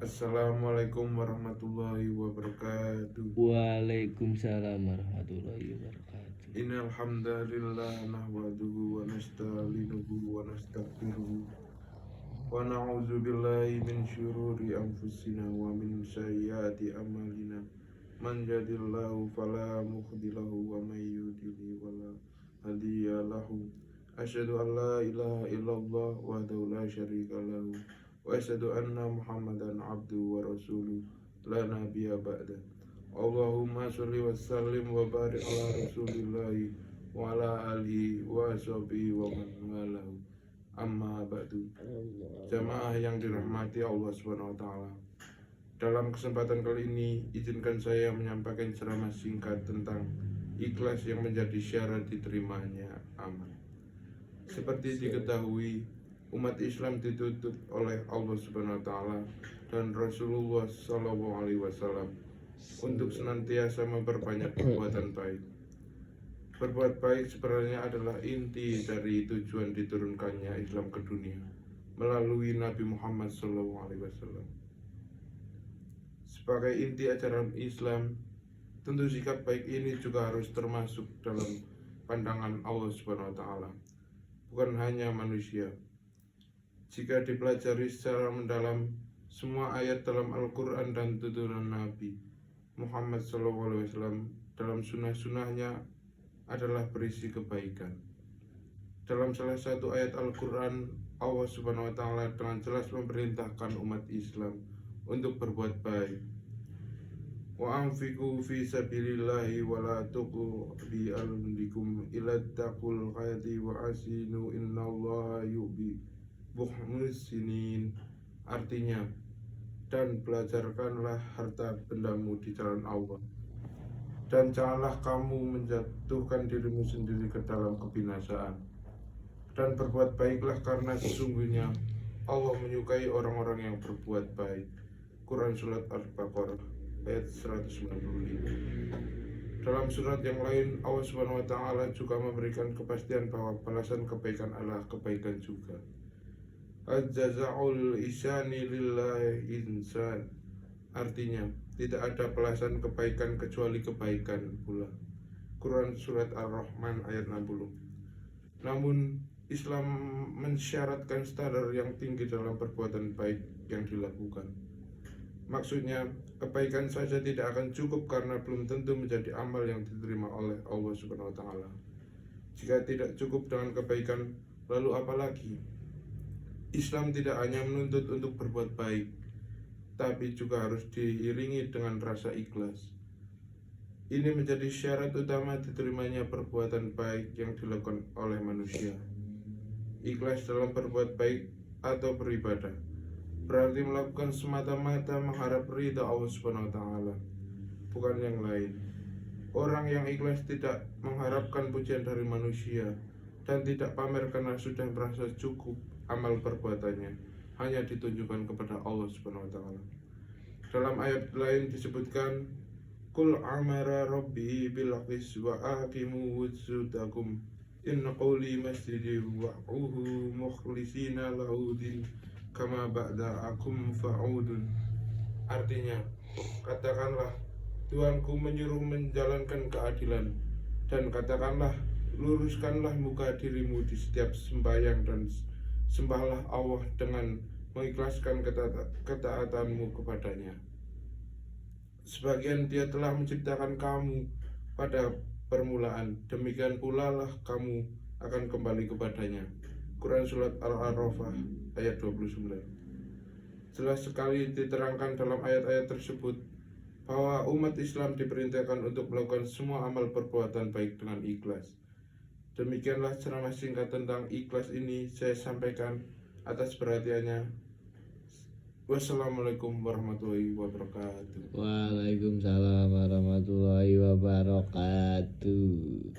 Assalamualaikum warahmatullahi wabarakatuh. Waalaikumsalam warahmatullahi wabarakatuh. Innal hamdalillah nahmaduhu wa nasta'inuhu wa nastaghfiruhu wa na'udzu billahi min syururi anfusina wa min sayyiati a'malina. Man yahdihillahu fala mudhillalahu wa may yudlil fala hadiya lahu. Asyhadu an la ilaha illallah wahdahu la syarika lahu wa asyhadu anna Muhammadan abduhu wa rasuluh la nabiyya ba'da. Allahumma sholli wa sallim wa barik ala rasulillahi wa ala alihi wa sahbihi wa man walahu. Amma ba'du. Jamaah yang dirahmati Allah Subhanahu wa taala. Dalam kesempatan kali ini izinkan saya menyampaikan ceramah singkat tentang ikhlas yang menjadi syarat diterimanya amal. Seperti diketahui, umat Islam dituntut oleh Allah Subhanahu wa taala dan Rasulullah sallallahu alaihi wasallam untuk senantiasa memperbanyak perbuatan baik. Berbuat baik sebenarnya adalah inti dari tujuan diturunkannya Islam ke dunia melalui Nabi Muhammad sallallahu alaihi wasallam. Sebagai inti ajaran Islam, tentu sikap baik ini juga harus termasuk dalam pandangan Allah Subhanahu wa taala, bukan hanya manusia. Jika dipelajari secara mendalam, semua ayat dalam Al-Quran dan tuntunan Nabi Muhammad SAW dalam sunnah-sunnahnya adalah berisi kebaikan. Dalam salah satu ayat Al-Quran, Allah Subhanahu wa taala dengan jelas memerintahkan umat Islam untuk berbuat baik. Wa anfiqu fi sabilillahi wa la tuqu bi aldikum ila taqul khayati wa asinu innallaha yuhibbul muhsinin. Artinya, dan belajarkanlah harta bendamu di jalan Allah, dan janganlah kamu menjatuhkan dirimu sendiri ke dalam kebinasaan, dan berbuat baiklah karena sesungguhnya Allah menyukai orang-orang yang berbuat baik. Quran Surat Al-Baqarah ayat 195. Dalam surat yang lain, Allah Subhanahu wa taala juga memberikan kepastian bahwa balasan kebaikan adalah kebaikan juga. Al-jaza'ul ihsani lillahi insan. Artinya, tidak ada balasan kebaikan kecuali kebaikan pula. Quran Surat Ar-Rahman ayat 60. Namun, Islam mensyaratkan standar yang tinggi dalam perbuatan baik yang dilakukan. Maksudnya, kebaikan saja tidak akan cukup karena belum tentu menjadi amal yang diterima oleh Allah Subhanahu wa taala. Jika tidak cukup dengan kebaikan, lalu apa lagi? Islam tidak hanya menuntut untuk berbuat baik, tapi juga harus diiringi dengan rasa ikhlas. Ini menjadi syarat utama diterimanya perbuatan baik yang dilakukan oleh manusia. Ikhlas dalam berbuat baik atau beribadah berarti melakukan semata-mata mengharap ridha Allah Subhanahu wa taala, bukan yang lain. Orang yang ikhlas tidak mengharapkan pujian dari manusia dan tidak pamer karena sudah merasa cukup amal perbuatannya, hanya ditunjukkan kepada Allah Subhanahu wa taala. Dalam ayat lain disebutkan, Qul amara rabbi bil qis wa aqimu wujudakum inna qawli masjidi wa'uhu mukhlisina lahudin kama ba'da'akum fa'udun. Artinya, katakanlah, Tuhanku menyuruh menjalankan keadilan, dan katakanlah, luruskanlah muka dirimu di setiap sembahyang dan sembahlah Allah dengan mengikhlaskan ketaatanmu kepadanya. Sebagian Dia telah menciptakan kamu pada permulaan, demikian pula lah kamu akan kembali kepadanya. Quran Surat Al-Arafah ayat 29. Jelas sekali diterangkan dalam ayat-ayat tersebut bahwa umat Islam diperintahkan untuk melakukan semua amal perbuatan baik dengan ikhlas. Demikianlah ceramah singkat tentang ikhlas ini saya sampaikan. Atas perhatiannya, wassalamualaikum warahmatullahi wabarakatuh. Waalaikumsalam warahmatullahi wabarakatuh.